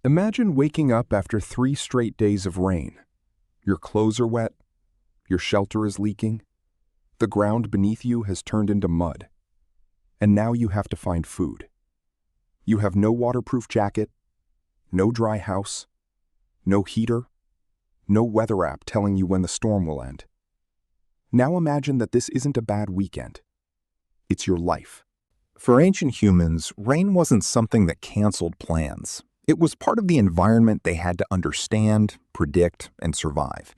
Imagine waking up after 3 straight days of rain. Your clothes are wet, your shelter is leaking, the ground beneath you has turned into mud, and now you have to find food. You have no waterproof jacket, no dry house, no heater, no weather app telling you when the storm will end. Now imagine that this isn't a bad weekend. It's your life. For ancient humans, rain wasn't something that canceled plans. It was part of the environment they had to understand, predict, and survive.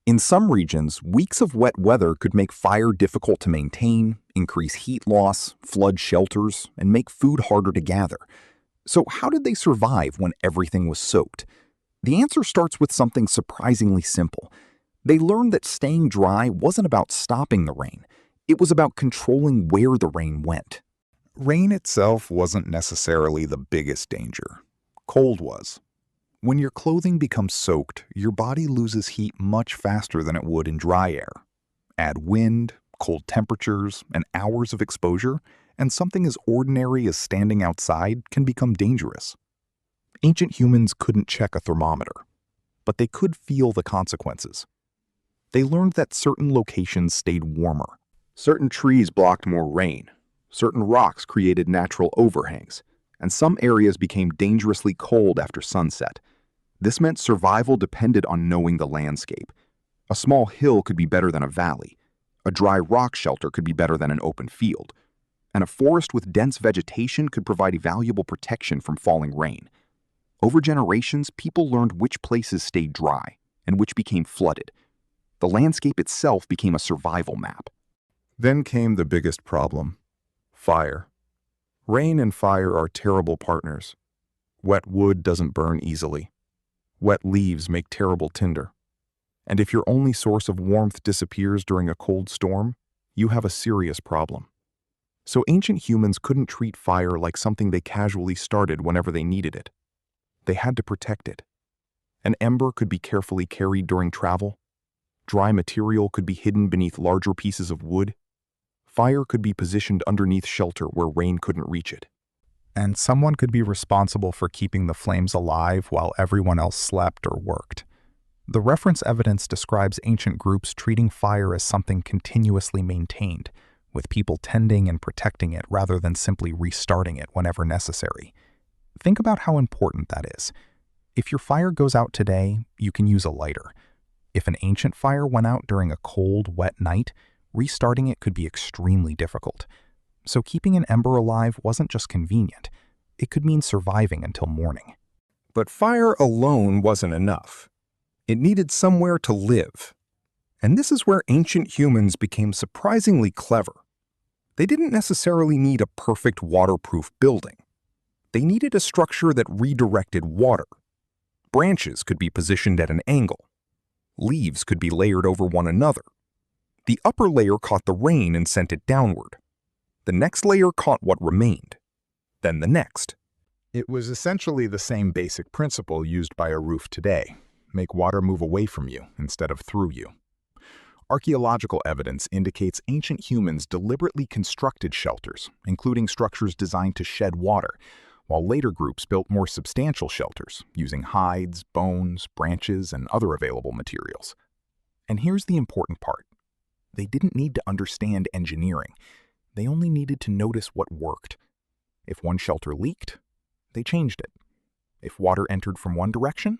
In some regions, weeks of wet weather could make fire difficult to maintain, increase heat loss, flood shelters, and make food harder to gather. So how did they survive when everything was soaked? The answer starts with something surprisingly simple. They learned that staying dry wasn't about stopping the rain. It was about controlling where the rain went. Rain itself wasn't necessarily the biggest danger. Cold was. When your clothing becomes soaked, your body loses heat much faster than it would in dry air. Add wind, cold temperatures, and hours of exposure, and something as ordinary as standing outside can become dangerous. Ancient humans couldn't check a thermometer, but they could feel the consequences. They learned that certain locations stayed warmer. Certain trees blocked more rain, certain rocks created natural overhangs, and some areas became dangerously cold after sunset. This meant survival depended on knowing the landscape. A small hill could be better than a valley. A dry rock shelter could be better than an open field. And a forest with dense vegetation could provide valuable protection from falling rain. Over generations, people learned which places stayed dry and which became flooded. The landscape itself became a survival map. Then came the biggest problem: fire. Rain and fire are terrible partners. Wet wood doesn't burn easily. Wet leaves make terrible tinder. And if your only source of warmth disappears during a cold storm, you have a serious problem. So ancient humans couldn't treat fire like something they casually started whenever they needed it. They had to protect it. An ember could be carefully carried during travel. Dry material could be hidden beneath larger pieces of wood. Fire could be positioned underneath shelter where rain couldn't reach it. And someone could be responsible for keeping the flames alive while everyone else slept or worked. The reference evidence describes ancient groups treating fire as something continuously maintained, with people tending and protecting it rather than simply restarting it whenever necessary. Think about how important that is. If your fire goes out today, you can use a lighter. If an ancient fire went out during a cold, wet night, restarting it could be extremely difficult. So keeping an ember alive wasn't just convenient. It could mean surviving until morning. But fire alone wasn't enough. It needed somewhere to live. And this is where ancient humans became surprisingly clever. They didn't necessarily need a perfect waterproof building. They needed a structure that redirected water. Branches could be positioned at an angle. Leaves could be layered over one another. The upper layer caught the rain and sent it downward. The next layer caught what remained. Then the next. It was essentially the same basic principle used by a roof today. Make water move away from you instead of through you. Archaeological evidence indicates ancient humans deliberately constructed shelters, including structures designed to shed water, while later groups built more substantial shelters using hides, bones, branches, and other available materials. And here's the important part. They didn't need to understand engineering. They only needed to notice what worked. If one shelter leaked, they changed it. If water entered from one direction,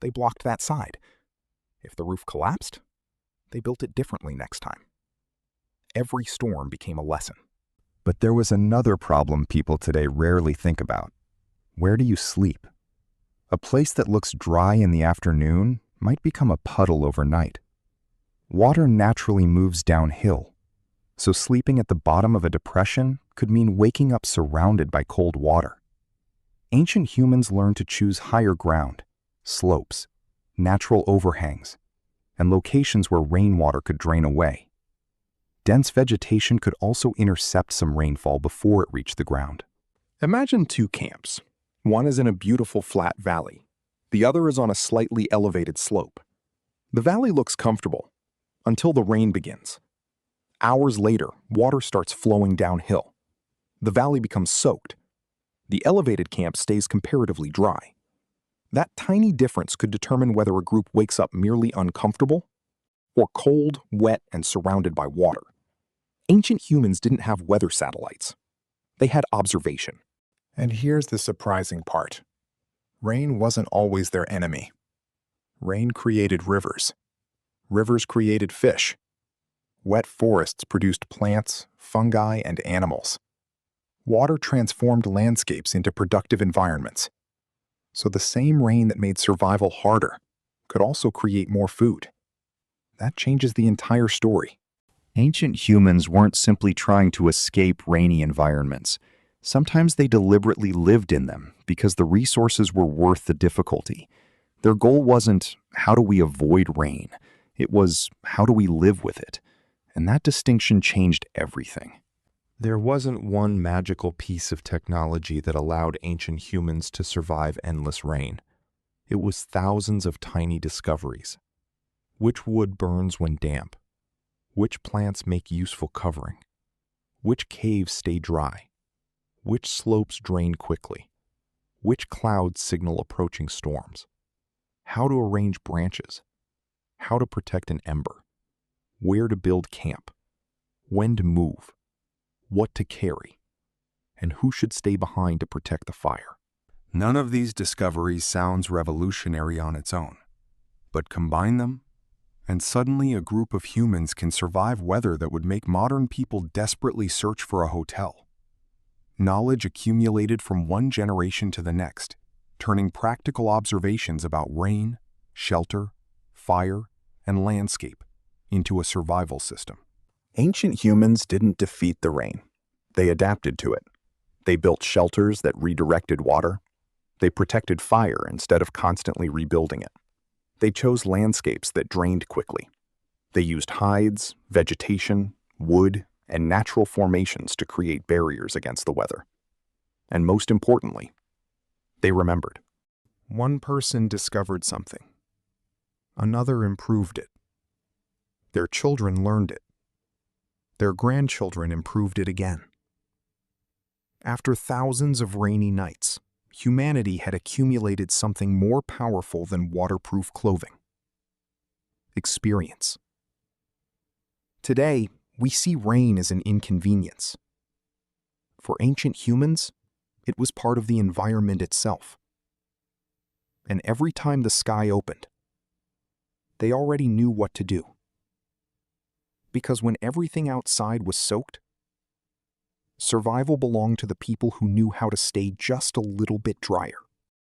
they blocked that side. If the roof collapsed, they built it differently next time. Every storm became a lesson. But there was another problem people today rarely think about. Where do you sleep? A place that looks dry in the afternoon might become a puddle overnight. Water naturally moves downhill, so sleeping at the bottom of a depression could mean waking up surrounded by cold water. Ancient humans learned to choose higher ground, slopes, natural overhangs, and locations where rainwater could drain away. Dense vegetation could also intercept some rainfall before it reached the ground. Imagine 2 camps. One is in a beautiful flat valley. The other is on a slightly elevated slope. The valley looks comfortable until the rain begins. Hours later, water starts flowing downhill. The valley becomes soaked. The elevated camp stays comparatively dry. That tiny difference could determine whether a group wakes up merely uncomfortable or cold, wet, and surrounded by water. Ancient humans didn't have weather satellites. They had observation. And here's the surprising part. Rain wasn't always their enemy. Rain created rivers. Rivers created fish. Wet forests produced plants, fungi, and animals. Water transformed landscapes into productive environments. So the same rain that made survival harder could also create more food. That changes the entire story. Ancient humans weren't simply trying to escape rainy environments. Sometimes they deliberately lived in them because the resources were worth the difficulty. Their goal wasn't, how do we avoid rain? It was, how do we live with it? And that distinction changed everything. There wasn't one magical piece of technology that allowed ancient humans to survive endless rain. It was thousands of tiny discoveries. Which wood burns when damp? Which plants make useful covering? Which caves stay dry? Which slopes drain quickly? Which clouds signal approaching storms? How to arrange branches? How to protect an ember? Where to build camp? When to move? What to carry? And who should stay behind to protect the fire? None of these discoveries sounds revolutionary on its own. But combine them, and suddenly a group of humans can survive weather that would make modern people desperately search for a hotel. Knowledge accumulated from one generation to the next, turning practical observations about rain, shelter, fire, and landscape into a survival system. Ancient humans didn't defeat the rain. They adapted to it. They built shelters that redirected water. They protected fire instead of constantly rebuilding it. They chose landscapes that drained quickly. They used hides, vegetation, wood, and natural formations to create barriers against the weather. And most importantly, they remembered. One person discovered something. Another improved it. Their children learned it. Their grandchildren improved it again. After thousands of rainy nights, humanity had accumulated something more powerful than waterproof clothing: experience. Today, we see rain as an inconvenience. For ancient humans, it was part of the environment itself. And every time the sky opened, they already knew what to do. Because when everything outside was soaked, survival belonged to the people who knew how to stay just a little bit drier.